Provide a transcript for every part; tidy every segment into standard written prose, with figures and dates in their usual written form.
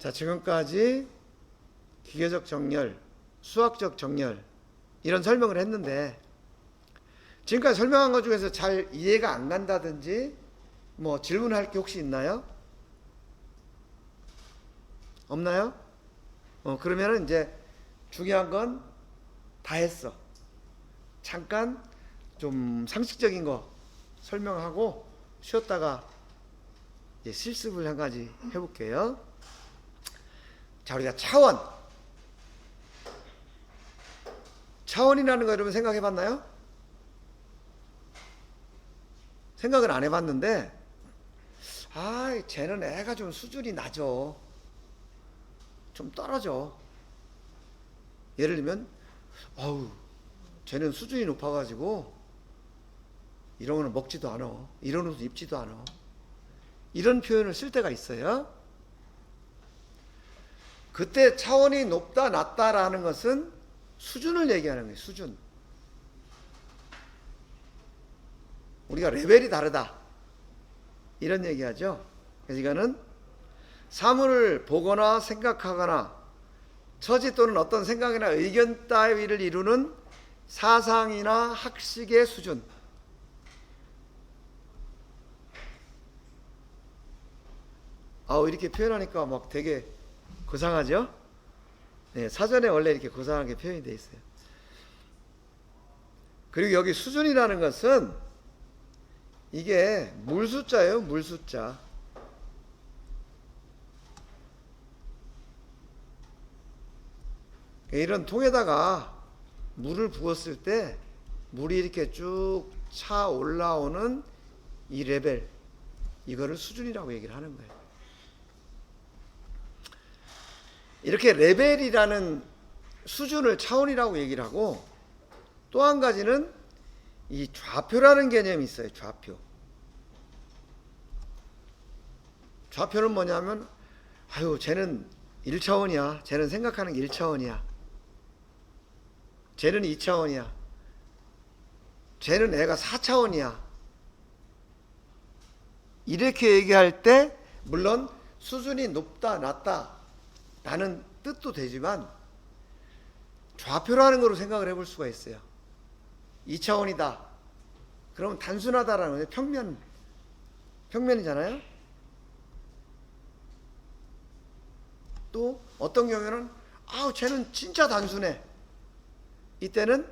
자, 지금까지 기계적 정렬, 수학적 정렬 이런 설명을 했는데 지금까지 설명한 것 중에서 잘 이해가 안 간다든지 뭐 질문할 게 혹시 있나요? 없나요? 그러면은 이제 중요한 건 다 했어. 잠깐 좀 상식적인 거 설명하고 쉬었다가 이제 실습을 한 가지 해볼게요. 자, 우리가 차원이라는 거 여러분 생각해 봤나요? 생각을 안 해봤는데, 쟤는 애가 좀 수준이 낮아. 좀 떨어져. 예를 들면, 쟤는 수준이 높아가지고, 이런 거는 먹지도 않아. 이런 옷 입지도 않아. 이런 표현을 쓸 때가 있어요. 그때 차원이 높다, 낮다라는 것은 수준을 얘기하는 거예요, 수준. 우리가 레벨이 다르다. 이런 얘기하죠. 그래서 이거는 사물을 보거나 생각하거나 처지 또는 어떤 생각이나 의견 따위를 이루는 사상이나 학식의 수준. 이렇게 표현하니까 막 되게 고상하죠? 네, 사전에 원래 이렇게 고상하게 표현이 되어 있어요. 그리고 여기 수준이라는 것은 이게 물숫자예요, 물숫자. 이런 통에다가 물을 부었을 때 물이 이렇게 쭉 차 올라오는 이 레벨, 이거를 수준이라고 얘기를 하는 거예요. 이렇게 레벨이라는 수준을 차원이라고 얘기를 하고, 또 한 가지는 이 좌표라는 개념이 있어요. 좌표. 좌표는 뭐냐면 쟤는 1차원이야. 쟤는 생각하는 게 1차원이야. 쟤는 2차원이야. 쟤는 애가 4차원이야. 이렇게 얘기할 때 물론 수준이 높다 낮다 라는 뜻도 되지만 좌표라는 거로 생각을 해볼 수가 있어요. 2차원이다. 그러면 단순하다라는 거예요. 평면이잖아요. 또 어떤 경우에는 쟤는 진짜 단순해. 이때는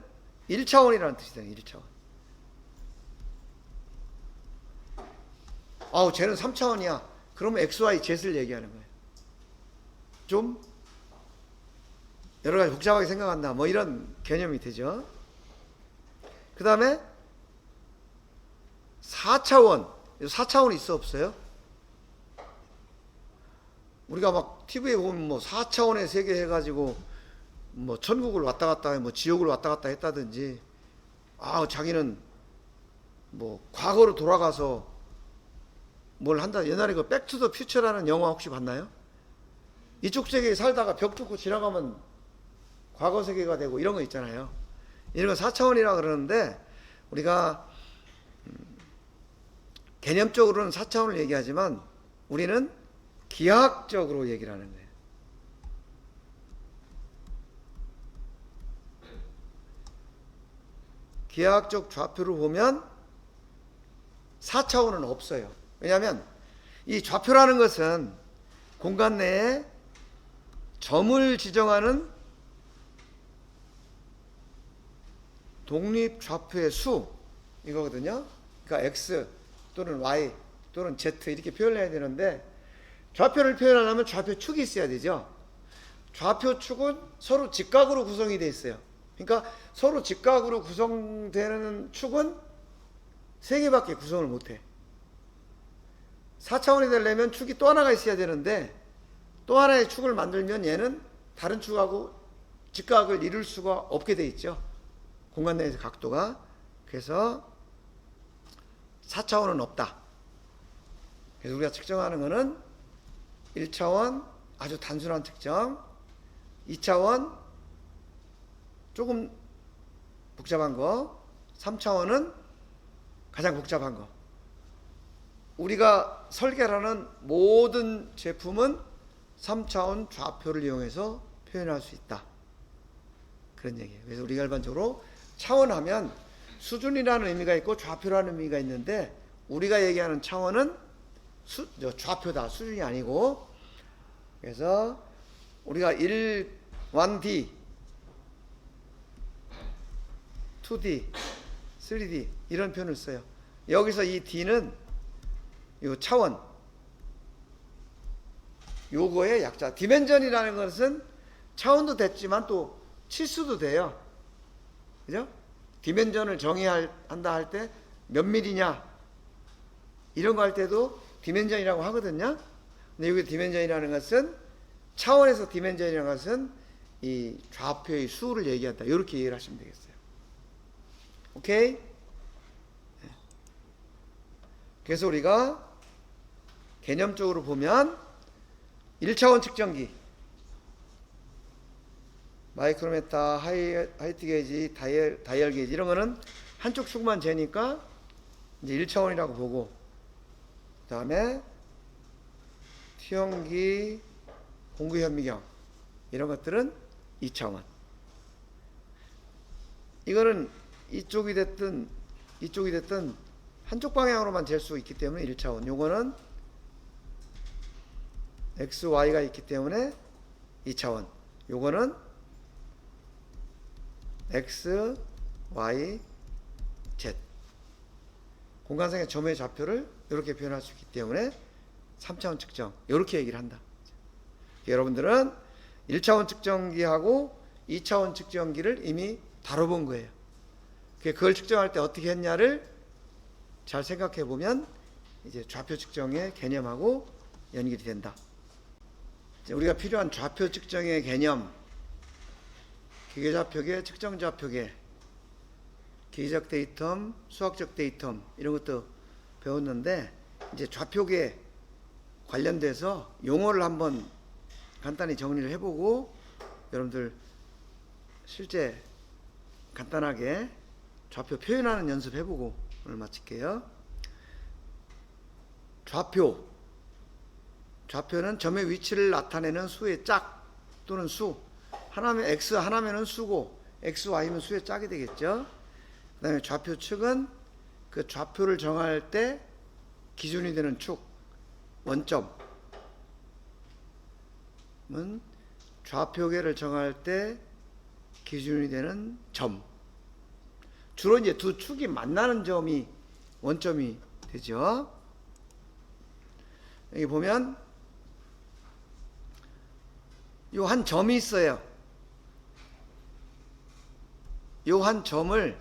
1차원이라는 뜻이잖아요. 1차원. 쟤는 3차원이야. 그러면 XY, Z를 얘기하는 거예요. 좀 여러 가지 복잡하게 생각한다. 뭐 이런 개념이 되죠. 그 다음에 4차원. 4차원이 있어 없어요? 우리가 막 TV에 보면 뭐 4차원의 세계 해가지고 뭐 천국을 왔다 갔다 해, 뭐 지옥을 왔다 갔다 했다든지, 자기는 뭐 과거로 돌아가서 뭘 한다. 옛날에 그 백투더 퓨처라는 영화 혹시 봤나요? 이쪽 세계에 살다가 벽 뚫고 지나가면 과거 세계가 되고 이런 거 있잖아요. 이런 거 4차원이라고 그러는데 우리가 개념적으로는 4차원을 얘기하지만 우리는 기하학적으로 얘기를 하는 거예요. 기하학적 좌표를 보면 4차원은 없어요. 왜냐하면 이 좌표라는 것은 공간 내에 점을 지정하는 독립 좌표의 수, 이거거든요. 그러니까 X 또는 Y 또는 Z 이렇게 표현해야 되는데, 좌표를 표현하려면 좌표 축이 있어야 되죠. 좌표 축은 서로 직각으로 구성이 되어 있어요. 그러니까 서로 직각으로 구성되는 축은 3개밖에 구성을 못해. 4차원이 되려면 축이 또 하나가 있어야 되는데, 또 하나의 축을 만들면 얘는 다른 축하고 직각을 이룰 수가 없게 돼 있죠. 공간 내에서 각도가. 그래서 4차원은 없다. 그래서 우리가 측정하는 거는 1차원 아주 단순한 측정, 2차원 조금 복잡한 거, 3차원은 가장 복잡한 거. 우리가 설계하는 모든 제품은 3차원 좌표를 이용해서 표현할 수 있다. 그런 얘기예요. 그래서 우리가 일반적으로 차원하면 수준이라는 의미가 있고 좌표라는 의미가 있는데, 우리가 얘기하는 차원은 좌표다. 수준이 아니고. 그래서 우리가 1D, 2D, 3D 이런 표현을 써요. 여기서 이 D는 요 차원, 요거의 약자. 디멘전이라는 것은 차원도 됐지만 또 치수도 돼요. 그죠? 디멘전을 정의한다 할 때 몇 밀리냐 이런 거 할 때도 디멘전이라고 하거든요. 근데 여기 디멘전이라는 것은, 차원에서 디멘전이라는 것은 이 좌표의 수를 얘기한다. 이렇게 이해를 하시면 되겠어요. 오케이? 그래서 우리가 개념적으로 보면 1차원 측정기, 마이크로메타, 하이트 게이지, 다이얼 게이지 이런 거는 한쪽 축만 재니까 이제 1차원이라고 보고, 그 다음에 투영기, 공구 현미경 이런 것들은 2차원. 이거는 이쪽이 됐든 한쪽 방향으로만 잴 수 있기 때문에 1차원. 요거는 X, Y가 있기 때문에 2차원. 요거는 X, Y, Z. 공간상의 점의 좌표를 이렇게 표현할 수 있기 때문에 3차원 측정. 이렇게 얘기를 한다. 여러분들은 1차원 측정기하고 2차원 측정기를 이미 다뤄본 거예요. 그걸 측정할 때 어떻게 했냐를 잘 생각해 보면 이제 좌표 측정의 개념하고 연결이 된다. 이제 우리가 필요한 좌표 측정의 개념, 기계좌표계, 측정좌표계, 기계적 데이텀, 수학적 데이텀 이런 것도 배웠는데, 이제 좌표계 관련돼서 용어를 한번 간단히 정리를 해보고 여러분들 실제 간단하게 좌표 표현하는 연습 해보고 오늘 마칠게요. 좌표는 점의 위치를 나타내는 수의 짝 또는 수. 하나면 X, 하나면은 수고, X, Y면 수의 짝이 되겠죠. 그 다음에 좌표 측은 그 좌표를 정할 때 기준이 되는 축, 원점은 좌표계를 정할 때 기준이 되는 점. 주로 이제 두 축이 만나는 점이 원점이 되죠. 여기 보면 요 한 점이 있어요. 요 한 점을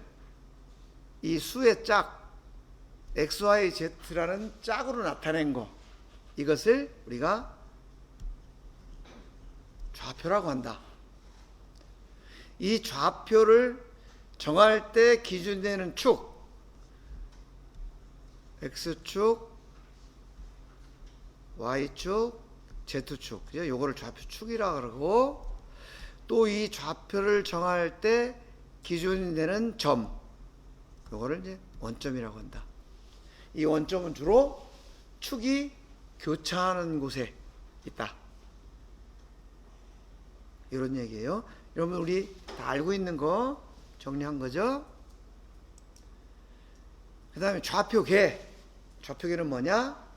이 수의 짝 XYZ라는 짝으로 나타낸 거, 이것을 우리가 좌표라고 한다. 이 좌표를 정할 때 기준되는 축, X축, Y축, Z축, 요거를 좌표축이라고 그러고, 또 이 좌표를 정할 때 기준이 되는 점, 요거를 이제 원점이라고 한다. 이 원점은 주로 축이 교차하는 곳에 있다. 이런 얘기예요. 여러분 우리 다 알고 있는 거 정리한 거죠? 그 다음에 좌표계는 뭐냐?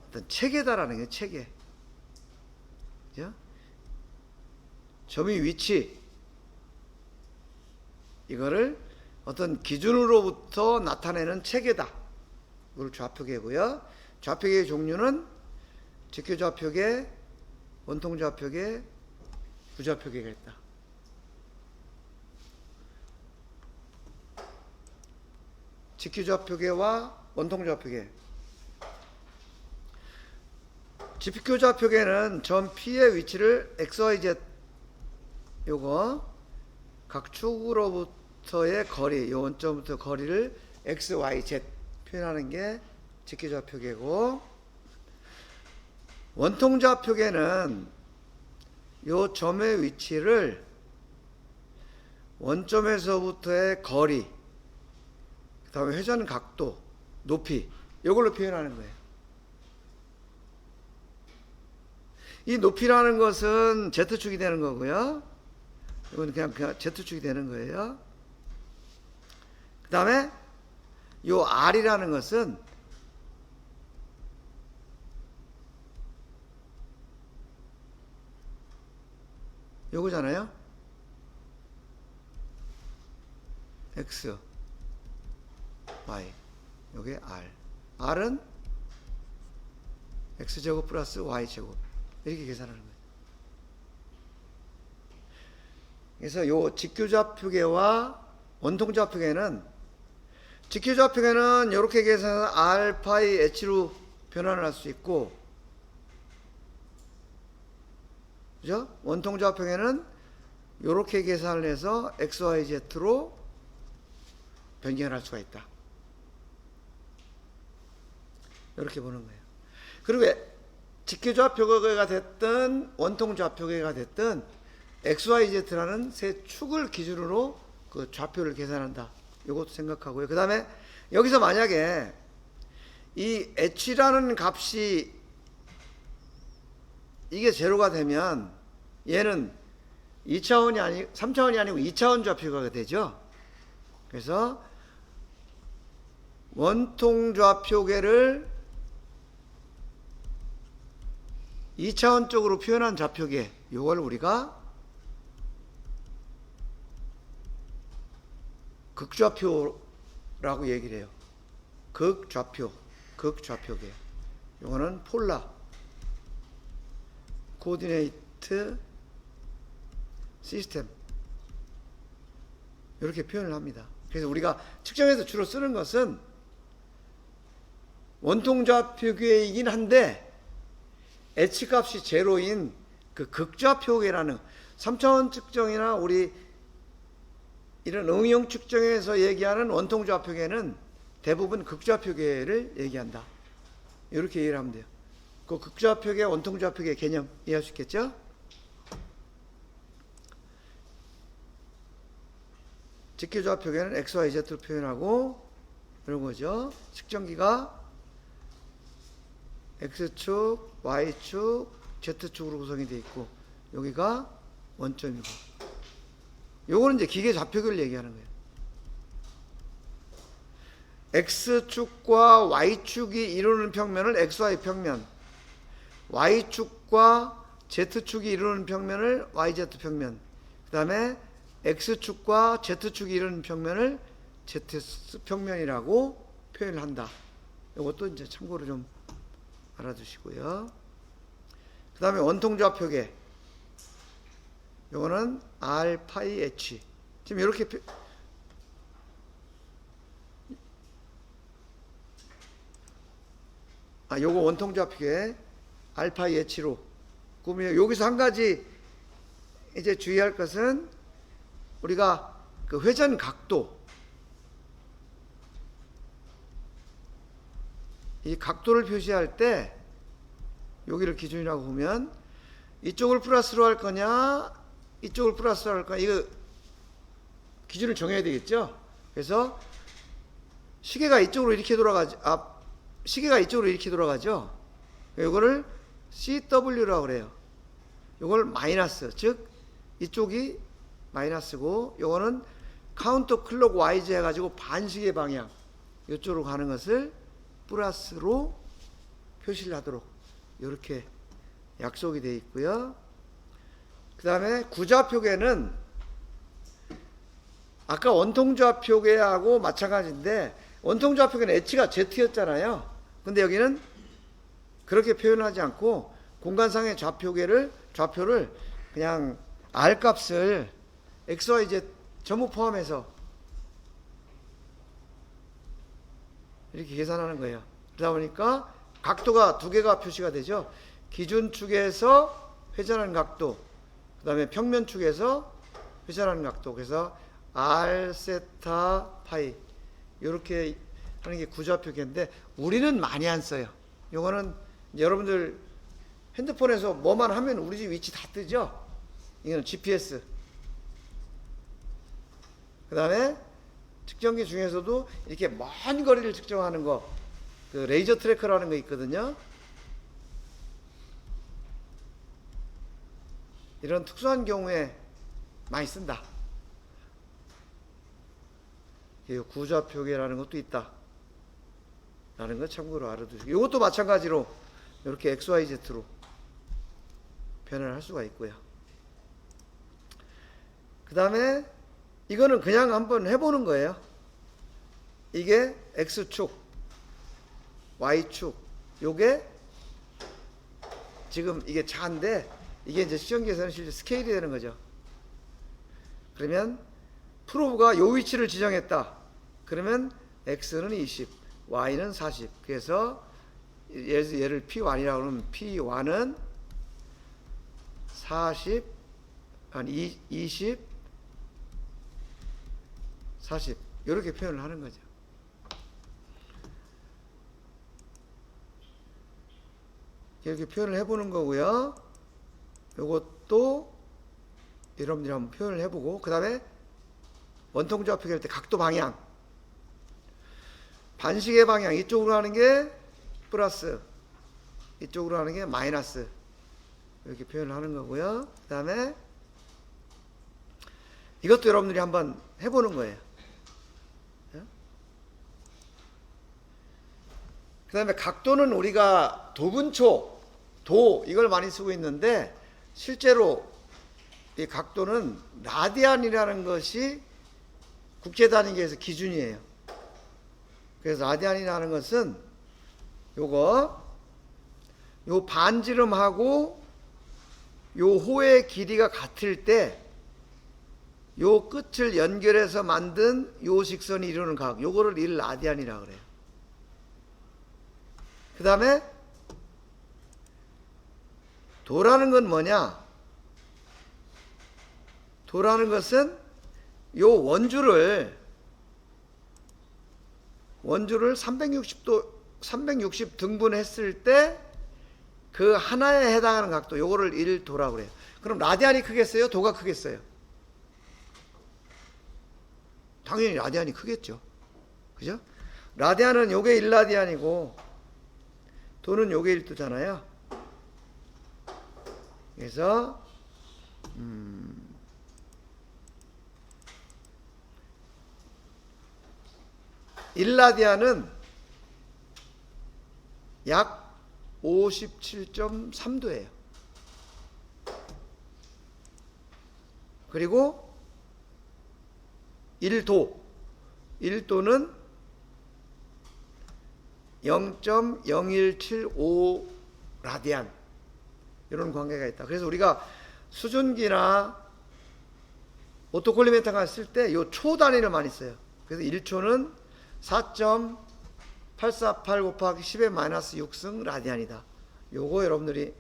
어떤 체계다라는 게 체계. 그죠? 점의 위치, 이거를 어떤 기준으로부터 나타내는 체계다. 이걸 좌표계고요. 좌표계의 종류는 직교좌표계, 원통좌표계, 부좌표계가 있다. 직교좌표계와 원통좌표계. 직교좌표계는 점 P의 위치를 XYZ, 요거 각 축으로부터의 거리, 요 원점부터 거리를 X, Y, Z 표현하는 게 직교좌표계고, 원통좌표계는 요 점의 위치를 원점에서부터의 거리, 그 다음에 회전 각도, 높이, 이걸로 표현하는 거예요. 이 높이라는 것은 Z축이 되는 거고요. 이건 그냥 Z축이 되는 거예요. 그 다음에 요 R이라는 것은 요거잖아요. X, Y. 요게 R. R은 X제곱 플러스 Y제곱. 이렇게 계산하는 거예요. 그래서 요 직교좌표계와 원통좌표계는, 직교좌표계는 이렇게 계산해서 R, 파이, H로 변환을 할 수 있고, 그죠? 원통좌표계는 이렇게 계산을 해서 X, Y, Z로 변경을 할 수가 있다. 이렇게 보는 거예요. 그리고 직교좌표계가 됐든 원통좌표계가 됐든 X, Y, Z라는 세 축을 기준으로 그 좌표를 계산한다. 이것도 생각하고요. 그 다음에 여기서 만약에 이 H라는 값이 이게 제로가 되면 얘는 3차원이 아니고 2차원 좌표가 되죠. 그래서 원통 좌표계를 2차원적으로 표현한 좌표계, 이걸 우리가 극좌표라고 얘기를 해요. 극좌표계. 이거는 폴라 코디네이트 시스템, 이렇게 표현을 합니다. 그래서 우리가 측정에서 주로 쓰는 것은 원통좌표계이긴 한데 H값이 제로인 그 극좌표계라는 3차원 측정이나 우리 이런 응용 측정에서 얘기하는 원통좌표계는 대부분 극좌표계를 얘기한다. 이렇게 이해를 하면 돼요. 그 극좌표계, 원통좌표계 개념 이해할 수 있겠죠? 직교좌표계는 X, Y, Z로 표현하고 이런 거죠. 측정기가 X축, Y축, Z축으로 구성이 되어 있고 여기가 원점이고, 요거는 이제 기계 좌표계를 얘기하는 거예요. X축과 Y축이 이루는 평면을 XY 평면, Y축과 Z축이 이루는 평면을 YZ 평면, 그 다음에 X축과 Z축이 이루는 평면을 Z 평면이라고 표현을 한다. 이것도 이제 참고로 좀 알아두시고요. 그 다음에 원통좌표계, 요거는 R, 파이, H. 지금 이렇게 요거 원통좌표계 R, 파이, H로 꾸며. 여기서 한 가지 이제 주의할 것은 우리가 그 회전 각도, 이 각도를 표시할 때 여기를 기준이라고 보면 이쪽을 플러스로 할 거냐 이쪽을 플러스로 할 거냐, 이거 기준을 정해야 되겠죠. 그래서 시계가 이쪽으로 이렇게 돌아가죠. 시계가 이쪽으로 이렇게 돌아가죠. 이거를 CW라고 그래요. 이걸 마이너스, 즉 이쪽이 마이너스고, 요거는 카운터 클록 와이즈 해가지고 반시계 방향 이쪽으로 가는 것을 플러스로 표시를 하도록 이렇게 약속이 되어 있고요. 그 다음에 구좌표계는 아까 원통좌표계하고 마찬가지인데, 원통좌표계는 H가 Z였잖아요. 근데 여기는 그렇게 표현하지 않고 공간상의 좌표를 그냥 R 값을 X, Y, Z 전부 포함해서 이렇게 계산하는 거예요. 그러다 보니까 각도가 두 개가 표시가 되죠. 기준축에서 회전하는 각도, 그 다음에 평면축에서 회전하는 각도. 그래서 R, 세타, 파이 이렇게 하는 게 구좌표계인데 우리는 많이 안 써요. 요거는 여러분들 핸드폰에서 뭐만 하면 우리 집 위치 다 뜨죠. 이거는 GPS. 그 다음에 측정기 중에서도 이렇게 먼 거리를 측정하는 거, 그 레이저 트래커라는 거 있거든요. 이런 특수한 경우에 많이 쓴다. 구좌표계라는 것도 있다 라는 거 참고로 알아두시고, 이것도 마찬가지로 이렇게 XYZ로 표현을 할 수가 있고요. 그 다음에 이거는 그냥 한번 해보는 거예요. 이게 X축, Y축, 요게 지금 이게 차인데 이게 이제 시험지에서는 실제 스케일이 되는 거죠. 그러면 프로브가 요 위치를 지정했다. 그러면 X는 20, Y는 40. 그래서 얘를 P1이라고 하면 P1은 40, 아니 20, 40 이렇게 표현을 하는 거죠. 이렇게 표현을 해보는 거고요. 이것도 여러분들이 한번 표현을 해보고, 그 다음에 원통조합 할 때 각도 방향, 반시계 방향, 이쪽으로 하는 게 플러스, 이쪽으로 하는 게 마이너스, 이렇게 표현을 하는 거고요. 그 다음에 이것도 여러분들이 한번 해보는 거예요. 그 다음에 각도는 우리가 도분초, 도 이걸 많이 쓰고 있는데, 실제로 이 각도는 라디안이라는 것이 국제단위계에서 기준이에요. 그래서 라디안이라는 것은 요 반지름하고 요 호의 길이가 같을 때 요 끝을 연결해서 만든 요 직선이 이루는 각, 요거를 1라디안이라고 그래요. 그 다음에 도라는 건 뭐냐? 도라는 것은 요 원주를 360 등분했을 때 그 하나에 해당하는 각도, 요거를 1도라고 그래요. 그럼 라디안이 크겠어요? 도가 크겠어요? 당연히 라디안이 크겠죠. 그죠? 라디안은 요게 1라디안이고 도는 요게 1도잖아요. 그래서 1라디안은 약 57.3도예요. 그리고 1도는 0.0175 라디안, 이런 관계가 있다. 그래서 우리가 수증기나 오토콜리메타가 쓸 때 요 초 단위를 많이 써요. 그래서 1초는 4.848 곱하기 10의 마이너스 6승 라디안이다. 요거 여러분들이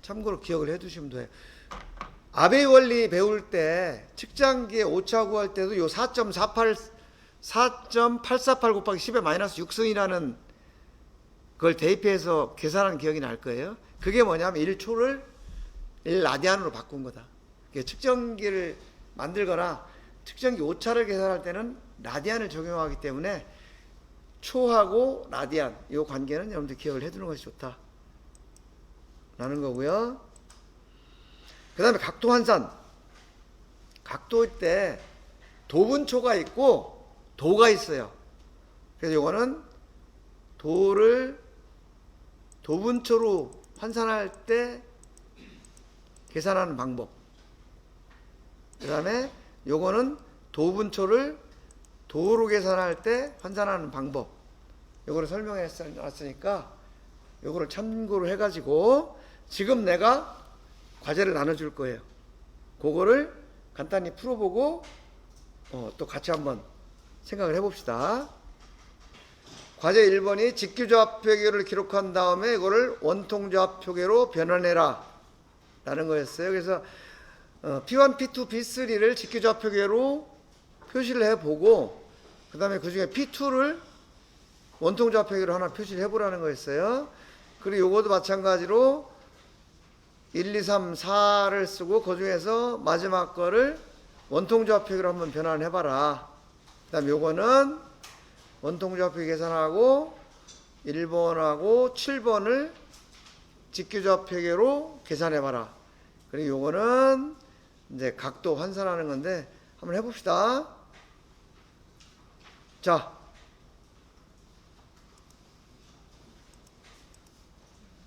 참고로 기억을 해 두시면 돼요. 아베이 원리 배울 때 측정기의 오차 구할 때도 요 4.848 곱하기 10의 마이너스 6승이라는 그걸 대입해서 계산한 기억이 날 거예요. 그게 뭐냐면 1초를 1라디안으로 바꾼 거다. 측정기를 만들거나 측정기 오차를 계산할 때는 라디안을 적용하기 때문에 초하고 라디안, 이 관계는 여러분들 기억을 해두는 것이 좋다 라는 거고요. 그 다음에 각도 환산. 각도일 때 도분초가 있고 도가 있어요. 그래서 이거는 도를 도분초로 환산할 때 계산하는 방법. 그 다음에 요거는 도분초를 도로 계산할 때 환산하는 방법. 요거를 설명해 놨으니까 요거를 참고로 해가지고 지금 내가 과제를 나눠줄 거예요. 그거를 간단히 풀어보고 또 같이 한번 생각을 해봅시다. 과제 1번이 직규좌표계를 기록한 다음에 이거를 원통좌표계로 변환해라 라는 거였어요. 그래서 P1, P2, P3를 직규좌표계로 표시를 해보고, 그 다음에 그 중에 P2를 원통좌표계로 하나 표시를 해보라는 거였어요. 그리고 요것도 마찬가지로 1, 2, 3, 4를 쓰고 그 중에서 마지막 거를 원통좌표계로 한번 변환해봐라. 그 다음에 요거는 원통좌표 계산하고 1번하고 7번을 직교좌표계로 계산해봐라. 그리고 요거는 이제 각도 환산하는 건데 한번 해봅시다. 자,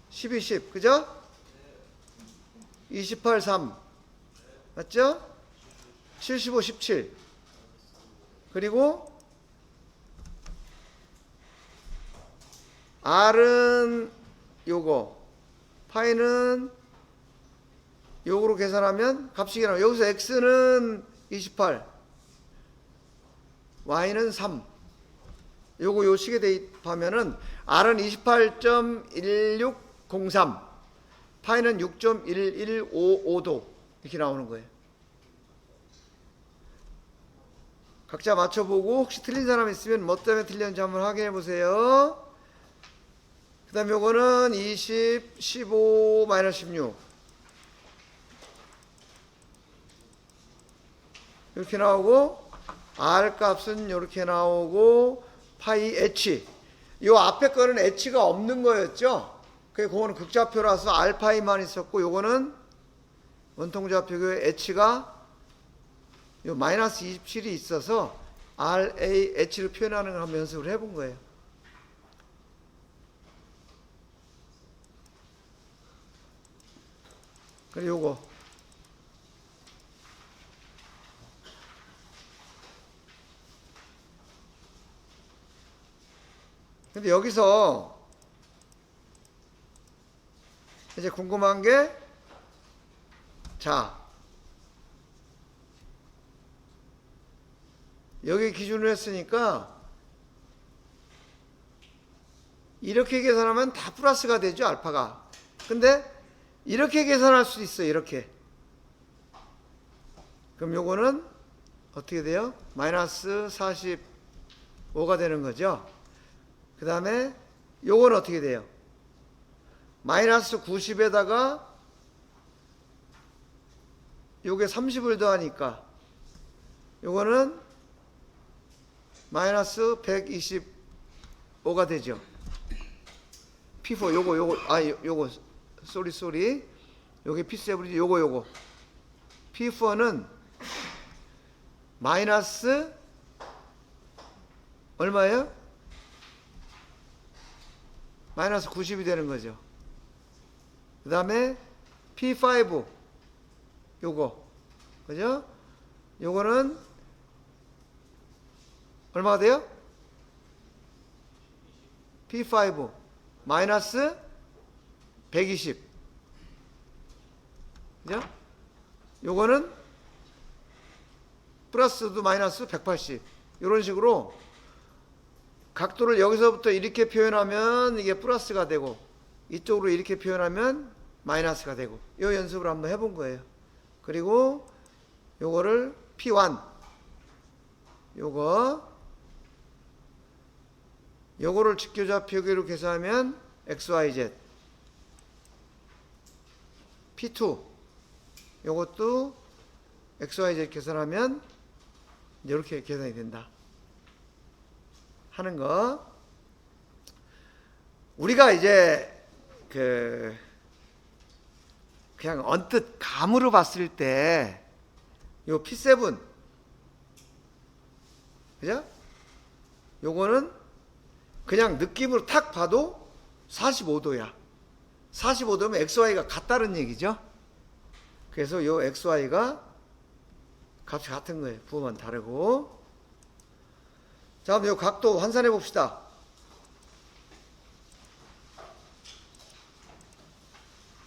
12, 10, 그죠? 28, 3, 맞죠? 75, 17. 그리고 R은 요거, 파이는 요거로 계산하면 값이 나와요. 여기서 X는 28, Y는 3. 요거 요 식에 대입하면은 R은 28.1603, 파이는 6.1155도 이렇게 나오는 거예요. 각자 맞춰보고 혹시 틀린 사람 있으면 뭐 때문에 틀렸는지 한번 확인해 보세요. 그 다음에 요거는 20, 15, 마이너스 16 이렇게 나오고, R 값은 이렇게 나오고, 파이 H, 요 앞에 거는 H가 없는 거였죠. 그거는 극좌표라서 알파이만 있었고, 요거는 원통좌표의 H가 요 마이너스 27이 있어서 RAH를 표현하는 걸 한번 연습을 해본 거예요. 그리고 요거 근데 여기서 이제 궁금한 게, 자, 여기 기준으로 했으니까 이렇게 계산하면 다 플러스가 되죠, 알파가. 근데 이렇게 계산할 수 있어요, 이렇게. 그럼 요거는 어떻게 돼요? 마이너스 45가 되는 거죠. 그 다음에 요건 어떻게 돼요? 마이너스 90에다가 요게 30을 더하니까 요거는 마이너스 125가 되죠. P4 요거 쏘리 요게 P7이지. 요거 P4는 마이너스 얼마예요? 마이너스 90이 되는 거죠. 그 다음에 P5 요거, 그죠? 요거는 얼마가 돼요? P5 마이너스 120, 그죠? 요거는 플러스도 마이너스 180. 이런 식으로 각도를 여기서부터 이렇게 표현하면 이게 플러스가 되고, 이쪽으로 이렇게 표현하면 마이너스가 되고, 이 연습을 한번 해본 거예요. 그리고 요거를 P1 요거를 직교좌표계로 계산하면 XYZ. P2 요것도 XYZ 계산하면 이렇게 계산이 된다 하는 거. 우리가 이제 그냥 언뜻 감으로 봤을 때 요 P7, 그죠? 요거는 그냥 느낌으로 탁 봐도 45도야. 45도면 XY가 같다는 얘기죠. 그래서 요 XY가 값이 같은 거예요. 부호만 다르고. 자, 그럼 요 각도 환산해 봅시다.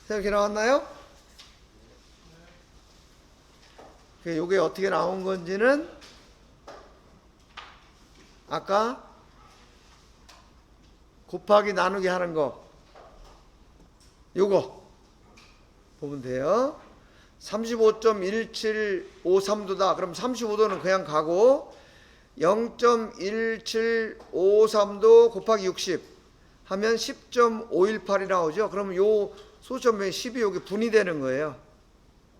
이렇게 나왔나요? 요게 어떻게 나온 건지는 아까 곱하기 나누기 하는 거 요거 보면 돼요. 35.1753도다. 그럼 35도는 그냥 가고 0.1753도 곱하기 60 하면 10.518이 나오죠. 그러면 요 소점의 10이 여기 분이 되는 거예요.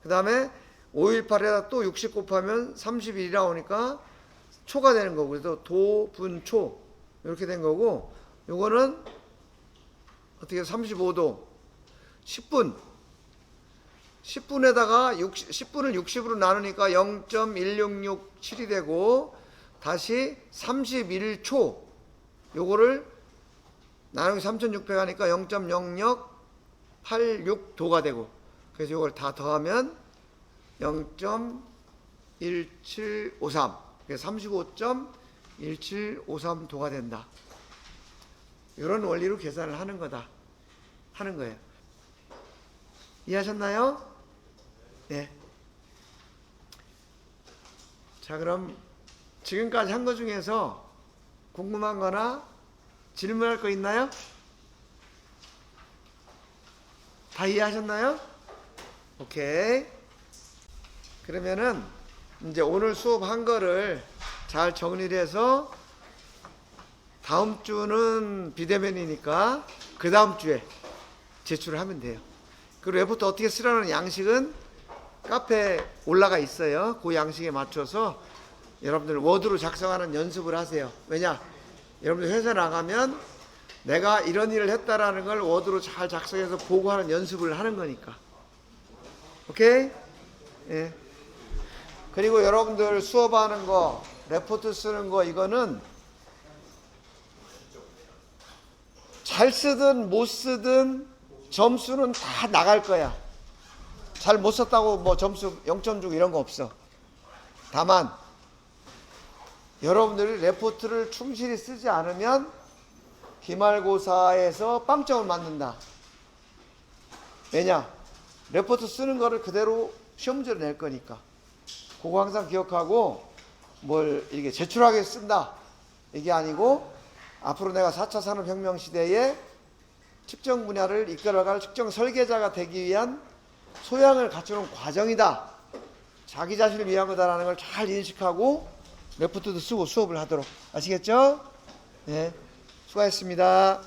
그 다음에 518에다 또 60 곱하면 31이 나오니까 초가 되는 거고, 그래서 도분초 이렇게 된 거고, 요거는 어떻게 35도 10분. 10분에다가 10분을 60으로 나누니까 0.1667이 되고, 다시 31초. 요거를 나누기 3600 하니까 0.0086도가 되고, 그래서 요걸 다 더하면 0.1753. 그래서 35.1753도가 된다. 이런 원리로 계산을 하는 거예요. 이해하셨나요? 네. 자, 그럼 지금까지 한 거 중에서 궁금한 거나 질문할 거 있나요? 다 이해하셨나요? 오케이. 그러면은 이제 오늘 수업한 거를 잘 정리를 해서 다음 주는 비대면이니까 그 다음 주에 제출을 하면 돼요. 그리고 레포트 어떻게 쓰라는 양식은 카페에 올라가 있어요. 그 양식에 맞춰서 여러분들 워드로 작성하는 연습을 하세요. 왜냐? 여러분들 회사 나가면 내가 이런 일을 했다라는 걸 워드로 잘 작성해서 보고하는 연습을 하는 거니까. 오케이? 예. 그리고 여러분들 수업하는 거, 레포트 쓰는 거, 이거는 잘 쓰든 못 쓰든 점수는 다 나갈 거야. 잘 못 썼다고 뭐 점수 0점 주고 이런 거 없어. 다만 여러분들이 레포트를 충실히 쓰지 않으면 기말고사에서 빵점을 맞는다. 왜냐? 레포트 쓰는 거를 그대로 시험 문제로 낼 거니까. 그거 항상 기억하고, 뭘 이렇게 제출하게 쓴다 이게 아니고, 앞으로 내가 4차 산업혁명 시대에 측정 분야를 이끌어갈 측정 설계자가 되기 위한 소양을 갖추는 과정이다. 자기 자신을 위한 거다라는 걸 잘 인식하고 레포트도 쓰고 수업을 하도록. 아시겠죠? 네, 수고하셨습니다.